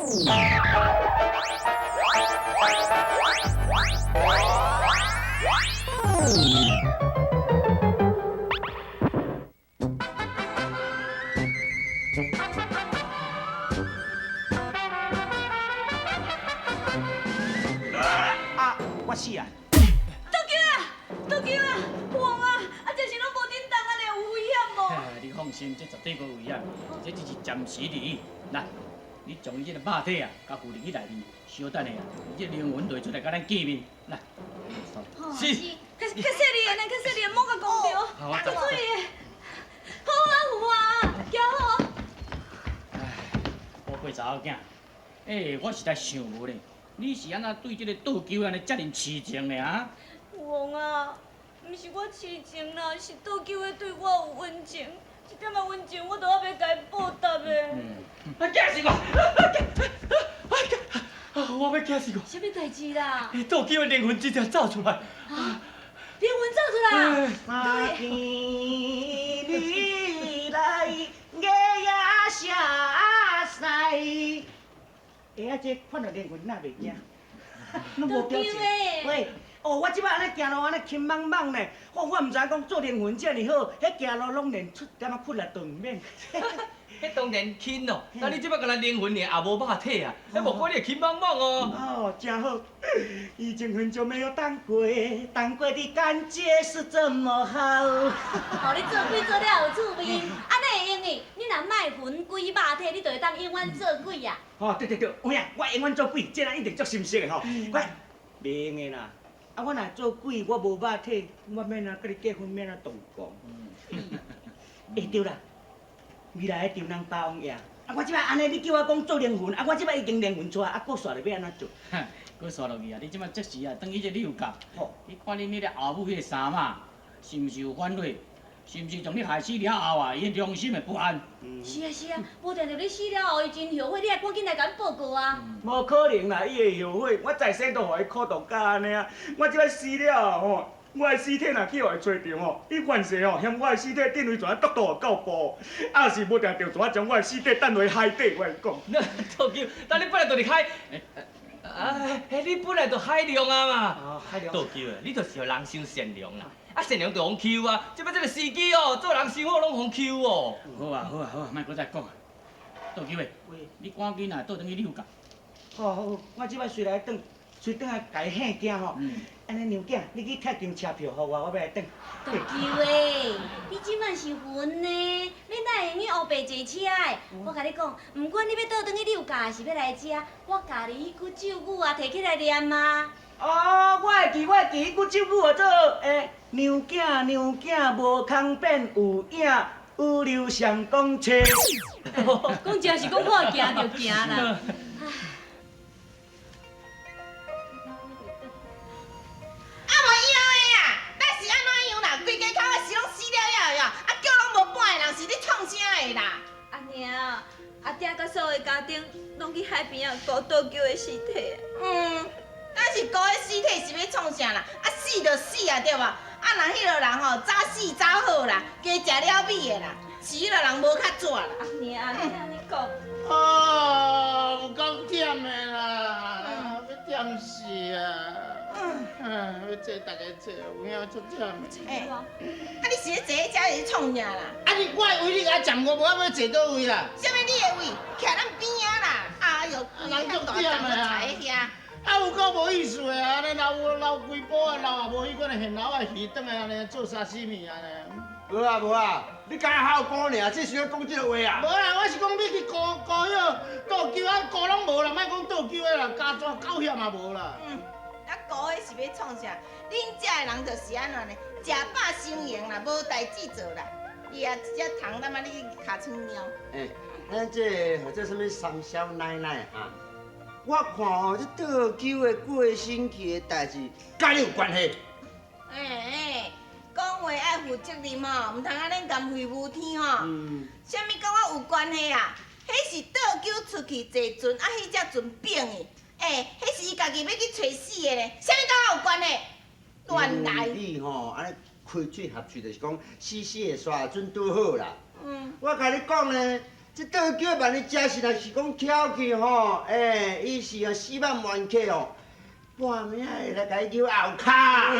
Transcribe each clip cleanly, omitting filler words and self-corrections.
啊，我死啊！倒救啊！倒救啊！王啊！啊，这是拢无叮当，安尼有危险无？你放心，这绝对无危险，这只是暂时而已。来，你将伊这个肉体啊，甲附入去内面，稍等下啊，伊这灵魂就会出来甲咱见面。来，是，较细腻的呢，较细腻的，莫甲讲着，好我较水的。好啊，有啊，行好。唉，宝贝查某囝，我实在想无咧，你是安怎对这个倒球安尼遮尔痴情的啊？王啊，毋是我痴情啦，是倒救的对我有温情，一点仔温情我都还要甲伊报答的。啊，惊死我！我要惊死我！什么代志啦？倒球的灵魂直接走出来。灵魂走出来。啊，天你来，夜呀下西。啊，这看到灵魂哪袂惊？拢无表情。喂，哦，我即摆安尼行路安尼轻莽莽呢，我毋知讲做灵魂遮尔好，迄行路拢连出点仔困力都毋免。迄当然轻咯，但你即摆甲咱灵魂尔也无肉体啊，迄无怪你会轻茫茫哦。哦，真好，已经很久没有当鬼，当鬼的感觉是这么好。哦，你做鬼做了有趣味，安尼会用的。你若卖魂鬼肉体，你就会当永远做鬼啊。哦，对对对，有影，我永远做鬼，这人一定足心实的吼。快，袂用的啦。啊，我若做鬼，我无肉体，我免啊，跟你结婚免啊动工。会对啦，未来的丈人包王爷。啊，我即摆安尼，你叫我讲做灵魂，啊，我即摆已经灵魂出来，啊，搁煞了要安怎做？搁刷落去啊！你即摆即时啊，当去这旅游角，吼，你看恁迄个后母迄个衫嘛，是毋是有反悔？是毋是从你害死了后啊，伊良心会不安？是啊是啊，无定着你死了后伊真后悔，你还赶紧来甲阮报告啊。无可能啦，伊会后悔。我在生都互伊苦到甲安尼啊！我即摆死了吼，我的尸体若去互伊找着吼，伊万世吼嫌我的尸体定位全督倒够步，啊是无定着全将我的尸体等落海底，我跟你讲。那倒球，但你本来就是海，你本来就海量啊嘛。啊，海倒球的，你就是互人伤善良啦。啊，善良就互欺负啊！即摆这个时机哦，做人生活拢互欺负哦。好啊好啊好啊，莫搁再讲啊！倒机会，你赶紧啊倒转去旅游角。好好，我即摆随来转，随转来家献囝吼。安尼娘囝，你去拆张车票互我，我要来转。倒球诶，你即摆是魂呢，你哪会用去乌白坐车的？我甲你讲，毋管你要倒转去遛家，还是要来遮，我家己迄句咒语啊，摕起来念啊。哦，我会记，迄句咒语叫做娘囝娘囝无空变有影，有流上公车。讲真是讲我行就行啦。啊无以后的啊，咱是安怎样啦？规家口的是拢死了了，啊叫拢无半个人是你创啥的啦？阿娘，阿爹甲所有家丁拢去海边啊，搞倒救的尸体。咱是高的尸体是要创啥啦？啊死就死啊对无？啊若迄个人吼早死早好啦，加食了米的啦，是迄个人无较早啦。阿娘，你安尼讲。哦，有够忝的啦，要忝死啊！要坐大家坐，有影足忝的。啊你是咧坐喺遮是创啥啦？啊，你我的位你甲占过，无我要坐倒位啦？啥物你的位？徛咱边仔啦！哎哟，人足大忝的啊！在遐。啊，有够无意思的啊！安尼留规煲啊，留也无迄款现捞的鱼，转来安尼做沙西米安尼。无啊无啊，你敢还有讲尔？这想要讲这个话啊？无啦，我是讲要去高迄个倒酒啊，高拢无啦，莫讲倒酒的啦，加抓狗险也无啦。啊，高的是要创啥？恁遮的人就是安怎呢？食饱心闲啦，无代志做啦。你啊，一只虫他妈你尻川猫。咱这或者什么三小奶奶哈，我看哦，这倒酒的过身去的代志，甲你有关系？讲话爱负责任吼，唔通安尼含糊无天吼。啥物甲我有关系啊？迄是倒酒出去坐船，啊，迄只船扁的。迄是伊家己要去找死的呢，啥物甲我有关系？乱来！你吼，安尼开嘴合嘴，就是讲死死的沙船拄好啦。我甲你讲呢，这倒叫万你食是若是讲巧去吼，伊是啊4万万客哦，半暝会来甲伊叫后卡。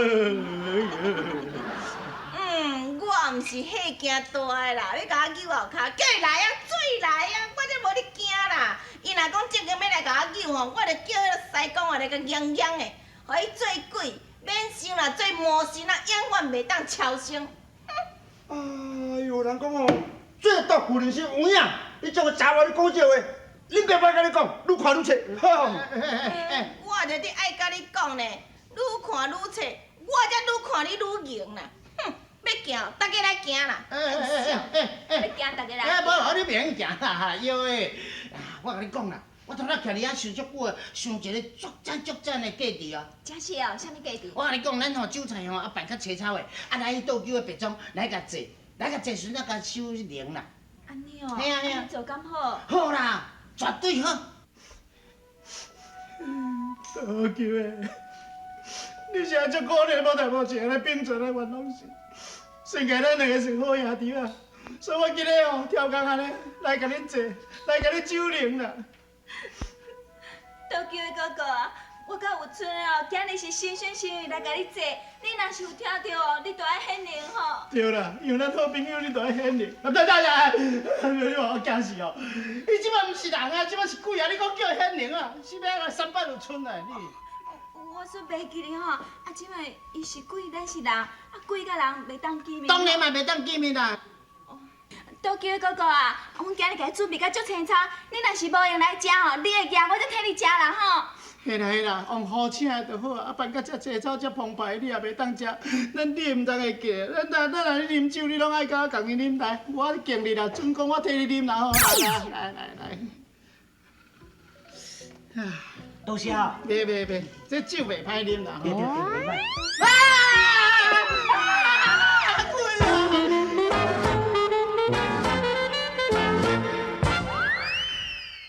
我毋是迄惊大的啦，要甲我救后骹，叫伊来啊，水来啊，我才无咧惊啦。伊若讲正经要来甲我救吼，我就叫迄个西公啊来甲养养的，互伊做鬼，免想啦，做魔神啊，永远袂当超生。哎呦，人讲哦，最毒妇人心有影，你这个查某你讲这话，恁爸爸甲你讲，愈看愈切。我就伫爱甲你讲呢，愈看愈切，我才愈看你愈硬啦。哼，要行，大家来行啦。要惊大家来。无，你免行啦，哟诶！我甲你讲啦，我头仔徛伫遐想足久啊，想一个足赞的价值哦。真是哦，啥物价值？我甲你讲，咱吼韭菜吼啊办较青草的，啊来倒酒的白种来甲坐，来甲坐时啊甲收零啦。安尼哦，嘿啊嘿啊安尼做敢好？好啦，绝对好。倒酒的，你是足可怜，无代无志来并存来冤枉事。算计咱两个是好兄弟啊，所以我今日哦挑工安尼来甲你坐，来甲你酒灵啦。倒酒的哥哥啊，我甲有春哦，今日是新鲜新意来甲你坐，你若是有听到哦，你就爱显灵吼。对啦，因为咱好朋友，你都爱显灵。啊，你话我惊死哦！伊即摆毋是人啊，即摆是鬼啊！你讲叫显灵啊，是要个300有春啊你。我说袂记哩吼，啊，即摆伊是鬼，咱是人，啊，鬼甲人袂当见面。当然嘛袂当见面啦。倒酒的哥哥啊，阮今日甲你准备甲足青草，你若是无用来食吼，你会惊，我再替你食啦吼。嘿啦嘿啦，用好请的就好啊！啊，办到遮青草遮澎湃，你也袂当食，咱你毋通会记。咱若咧啉酒，你拢爱甲我共伊啉来，我敬你啦，准讲我替你啉啦吼。来。多谢啊！袂，这酒袂歹啉啦。对，袂歹。啊！